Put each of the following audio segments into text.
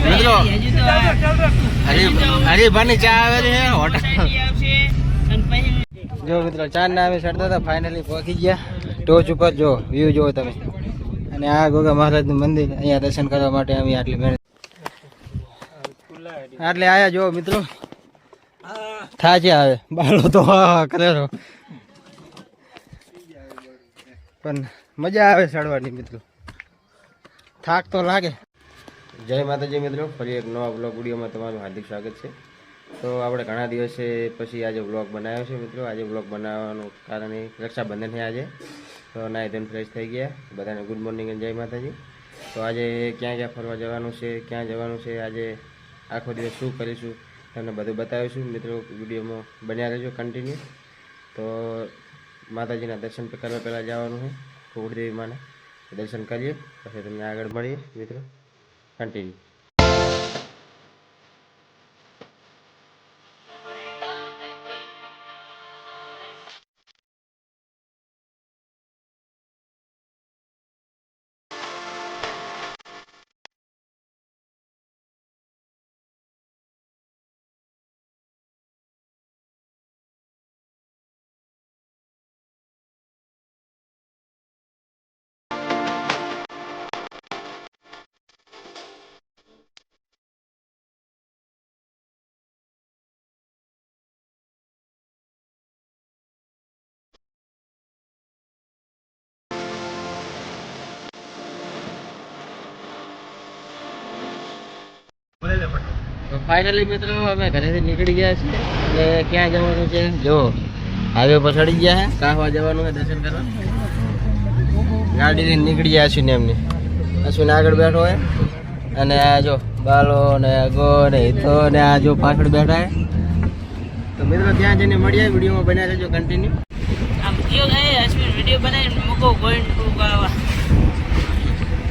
મિત્રો હરીભાની ચા આવે છે હોટલ જો મિત્રો ચા ના આવે ચડતા હતા ફાઇનલી પહોંચી ગયા ટોચ ઉપર જો વ્યૂ જોવો તમે અને આ ગોગા મહારાજનું મંદિર અહીંયા દર્શન કરવા માટે અમે આટલી મહેનત આટલે આયા જો મિત્રો થાચે આવે બાળો તો કરેલો પણ મજા આવે ચડવાની મિત્રો થાક તો લાગે જય માતાજી મિત્રો ફરી એક નવા બ્લોગ વિડીયોમાં તમારું હાર્દિક સ્વાગત છે તો આપણે ઘણા દિવસે પછી આજે બ્લોગ બનાવ્યો છે મિત્રો આજે બ્લોગ બનાવવાનું કારણ એ રક્ષાબંધન છે આજે તો નાઈ ધોઈને ફ્રેશ થઈ ગયા બધાને ગુડ મોર્નિંગ અને જય માતાજી તો આજે ક્યાં ક્યાં ફરવા જવાનું છે ક્યાં જવાનું છે આજે આખો દિવસ શું કરીશું તમને બધું બતાવીશું મિત્રો વિડીયોમાં બન્યા રહેજો કન્ટિન્યુ તો માતાજીના દર્શન કરવા પહેલાં જવાનું છે કુળદેવી માના દર્શન કરીએ પછી તમને આગળ મળીએ મિત્રો કન્ટિન્યુ તો ફાઇનલી મિત્રો અમે ઘરેથી નીકળી ગયા છીએ એટલે ક્યાં જવાનું છે જો હાઈવે પર ચડી ગયા છે કાહવા જવાનું છે દર્શન કરવા ગાડીથી નીકળી ગયા છીએ ને એમની અશ્વિન આગળ બેઠો હોય અને આ જો બાલો ને અગો ને હિતો ને આ જો પાછળ બેઠા છે તો મિત્રો ત્યાં જઈને મળીએ વિડીયોમાં બન્યા રહેજો કન્ટિન્યુ આમ કયો ગયે અશ્વિન વિડીયો બનાવીને મૂકો ગોઈન્ટ ટુ કરવા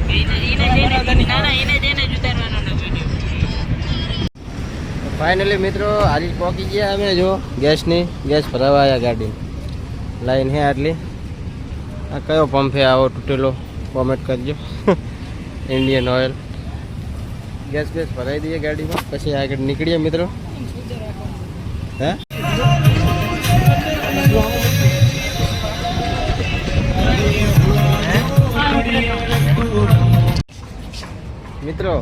એને જઈને ઉતારવાનો વિડીયો ફાઇનલી મિત્રો આજે પહોંચી ગયા અમે જો ગેસ ભરાવા આવ્યા ગાડી લાઈન હે આટલી આ કયો પંપ હે આવો તૂટેલો કોમેન્ટ કરજો ઇન્ડિયન ઓઇલ ગેસ ભરાઈ દઈએ ગાડીમાં પછી આગળ નીકળીએ મિત્રો હે મિત્રો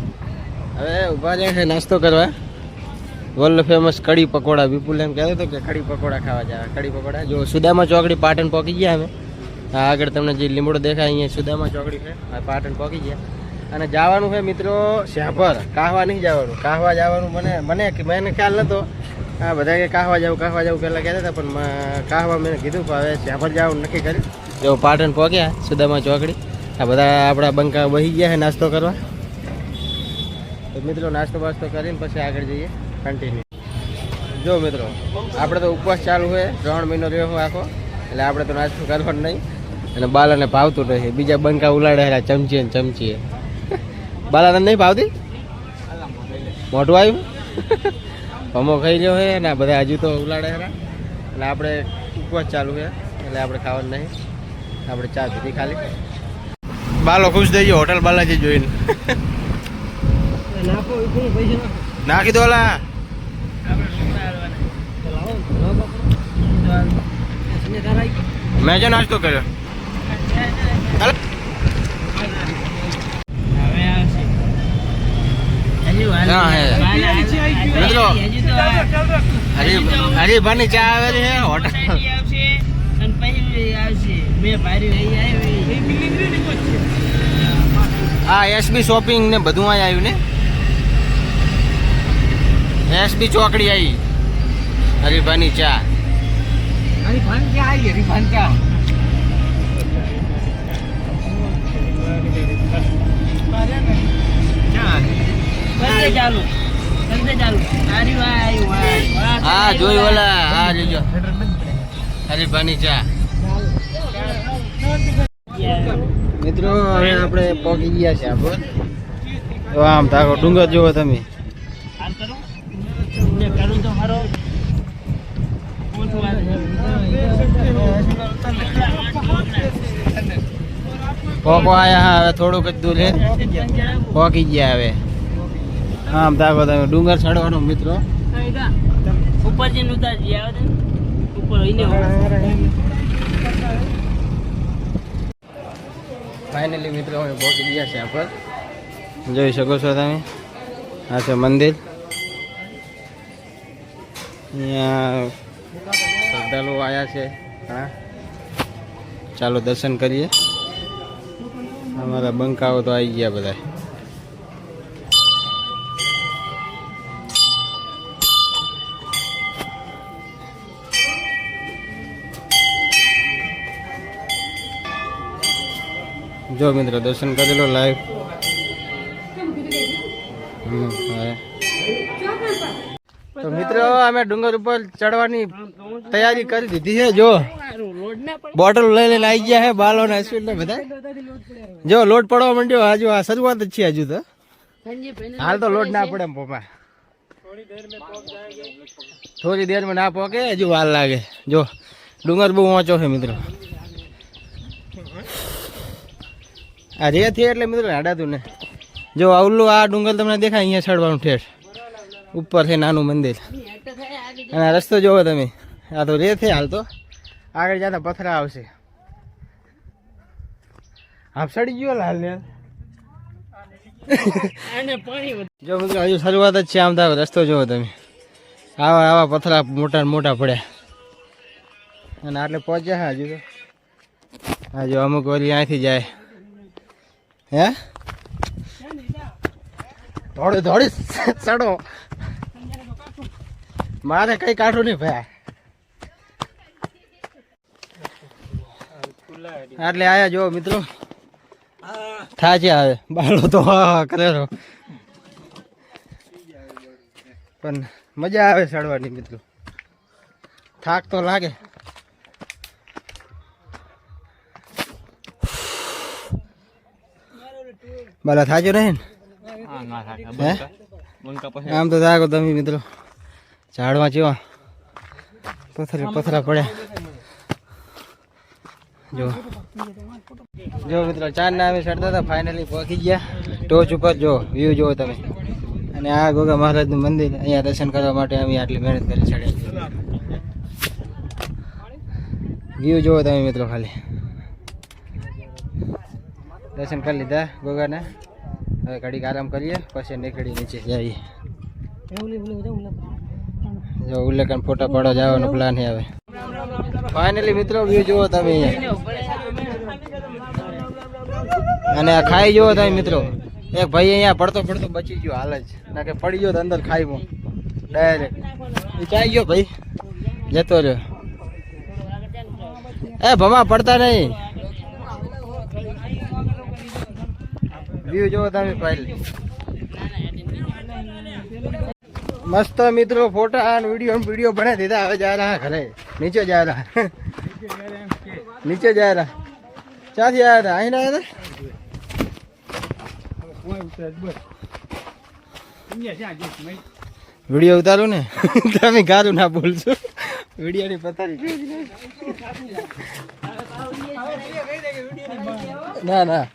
હવે ઊભા જાય છે નાસ્તો કરવા વર્લ્ડ ફેમસ કઢી પકોડા વિપુલ એમ કહેતો હતો કે કઢી પકોડા ખાવા જાય કઢી પકોડા જો સુદામા ચોકડી પાટણ પહોંચી ગયા અમે આ આગળ તમને જે લીમડો દેખાય અહીંયા સુદામા ચોકડી છે આ પાટણ પહોંચી ગયા અને જવાનું છે મિત્રો શ્યાભર કાહવા નહીં જવાનું કાહવા જવાનું મને ખ્યાલ નહોતો આ બધા કે કાહવા જવું પહેલાં કહેતા હતા પણ કાહવા મેં કીધું કે હવે શ્યાભર જવાનું નક્કી કર્યું જો પાટણ પહોંચ્યા સુદામા ચોકડી આ બધા આપણા બંકા બહી ગયા છે નાસ્તો કરવા તો મિત્રો નાસ્તો બાસ્તો કરીને પછી આગળ જઈએ કન્ટિન્યુ જો મિત્રો આપણે તો ઉપવાસ ચાલુ હોય 3 મહિનો રહ્યો હોય આખો એટલે આપણે તો નાસ્તો કરવાનો નહીં અને બાલાને ભાવતું નથી બીજા બંકા ઉલાડે ચમચીએ બાલાને નહીં ભાવતી મોઢું આવ્યું ભમો ખાઈ રહ્યો હોય ને બધા હજુ તો ઉલાડે એટલે આપણે ઉપવાસ ચાલુ છે એટલે આપણે ખાવાનું નહીં આપણે ચા પીધી ખાલી બાલો ખુશ થઈ ગયો હોટલ બાલાજી જોઈને નાખી દો લા મેં જો નાસ્તો કર્યો મિત્રો હરીભાની ચા આવે છે હોટલ હા એસબી શોપિંગ ને બધું અહીં આવ્યું ને એસબી ચોકડી આવી હરીભાની ચા હા જોયું ઓલા હા જોજો હરીભાની ચા મિત્રો હવે આપણે પહોંચી ગયા છે આપણે તો આમ તાકો ડુંગર જોવો તમે પોકો આયા હવે થોડુંક જ દૂર છે પોકી ગયા હવે આમ તાકો તમે ડુંગર ચડવાનો મિત્રો. ઉપર જઈને ઉતારજી આવે છે ઉપર એને ફાઇનલી મિત્રો અમે પહોંચી ગયા છે આ પર. જોઈ શકો છો તમે, આ છે મંદિર. અહીંયા શ્રદ્ધાળુઓ આવ્યા છે ઘણા. ચાલો દર્શન કરીએ. અમારા બંકાઓ તો આવી ગયા બધા. જો મિત્રો દર્શન કરી લો લાઈવ. તો મિત્રો અમે ડુંગર ઉપર ચડવાની તૈયારી કરી દીધી છે. જો બોટલ લઈને આવી ગયા છે બાલો ને અશ્વિન ને બધા. જો લોટ પડવા માંડ્યો. હજુ આ શરૂઆત જ છે. હજુ તો હાલ તો લોટ ના પડે એમ પપ્પા. થોડી દેરમાં ના પોકે, હજુ વાર લાગે. જો ડુંગર બહુ ઊંચો છે મિત્રો. આ રે થી એટલે મિત્રો હાડાતું ને. જો આવલું આ ડુંગર તમને દેખાય અહીંયા ચડવાનું ઠેઠ ઉપર છે નાનું મંદિર. અને આ રસ્તો જોવો તમે. આ તો રે છે હાલ તો. આગળ જતા પથરા આવશે. આપ સડી ગયો લાલ ને. જો મિત્રો હજુ શરૂઆત જ છે. આમ તો રસ્તો જોવો તમે. આવા આવા પથરા મોટા મોટા પડ્યા. અને આટલે પહોંચ્યા હા હજુ તો. હા જો અમુક વળી અહીંથી જાય. હે થોડી થોડી ચડો. મારે કઈ કાઢું નહીં ભાઈ. એટલે આયા જો મિત્રો. થાય છે આવે બાળો તો કરેલો. પણ મજા આવે ચડવાની મિત્રો. થાક તો લાગે. બાલા થાજો રહે ને. આમ તો થાકો તમે મિત્રો. ઝાડમાં જેવા પથરા પડ્યા. જો જો મિત્રો ચાર ના અમે ચડતા હતા. ફાઇનલી પહોંચી ગયા ટોચ ઉપર. જો વ્યૂ જોવો તમે. અને આ ગોગા મહારાજનું મંદિર. અહીંયા દર્શન કરવા માટે અમે આટલી મહેનત કરી ચડ્યા. વ્યૂ જોવો તમે મિત્રો. ખાલી દર્શન કરી લીધા ગોગાના. હવે ઘડીક આરામ કરીએ પછી નીકળી નીચે જઈએ. જો ઉલ્લેખન ફોટા પાડવા જવાનો પ્લાન છે હવે. ફાઇનલી મિત્રો વ્યૂ જુઓ તમે અહીંયા. અને આ ખાઈ જુઓ તમે મિત્રો. એક ભાઈ અહીંયા પડતો પડતો બચી ગયો હાલ જ. ના કે પડી ગયો તો અંદર ખાઈમાં ડાયરેક્ટ. એ ચાઈ ગયો ભાઈ, જતો રહ્યો. એ ભમા પડતા નહીં. વ્યૂ જોવો તમે પહેલી. મસ્ત મિત્રો ફોટા અને વિડીયો બના દીધા. હવે જા રહા ઘરે. નીચે જા રહા. નીચે જા રહા. ક્યાંથી આવ્યા હતા? અહીં આવ્યા હતા. વિડીયો ઉતારો ને. તમે ગારું ના બોલશો. વિડીયો ની પથારી. ના ના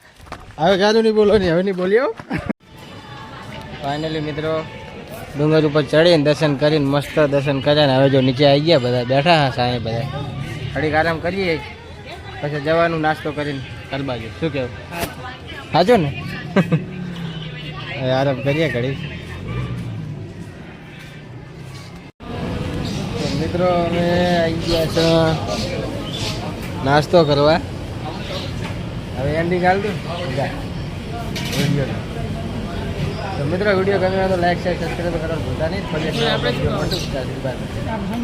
હવે ગારું નહીં બોલો નહીં. હવે નહીં બોલ્યો. ફાઇનલી મિત્રો ડુંગર ઉપર ચડીને દર્શન કરીને મસ્ત દર્શન કર્યા ને હવે જો નીચે આવી ગયા બધા. બેઠા હા સાંઈ બધા. ઘડીક આરામ કરીએ પછી જવાનું નાસ્તો કરીને કરબાજુ. શું કેવું? સાચો ને. હવે આરામ કરીએ ઘડીક. મિત્રો અમે આવી ગયા છો નાસ્તો કરવા. હવે એન્ડિંગ હાલ દઉં વિડીયો. તો મિત્રો વિડીયો ગમે તો લાઈક શેર સબસ્ક્રાઈબ કરવાનું ભૂલતા નહીં. ફરી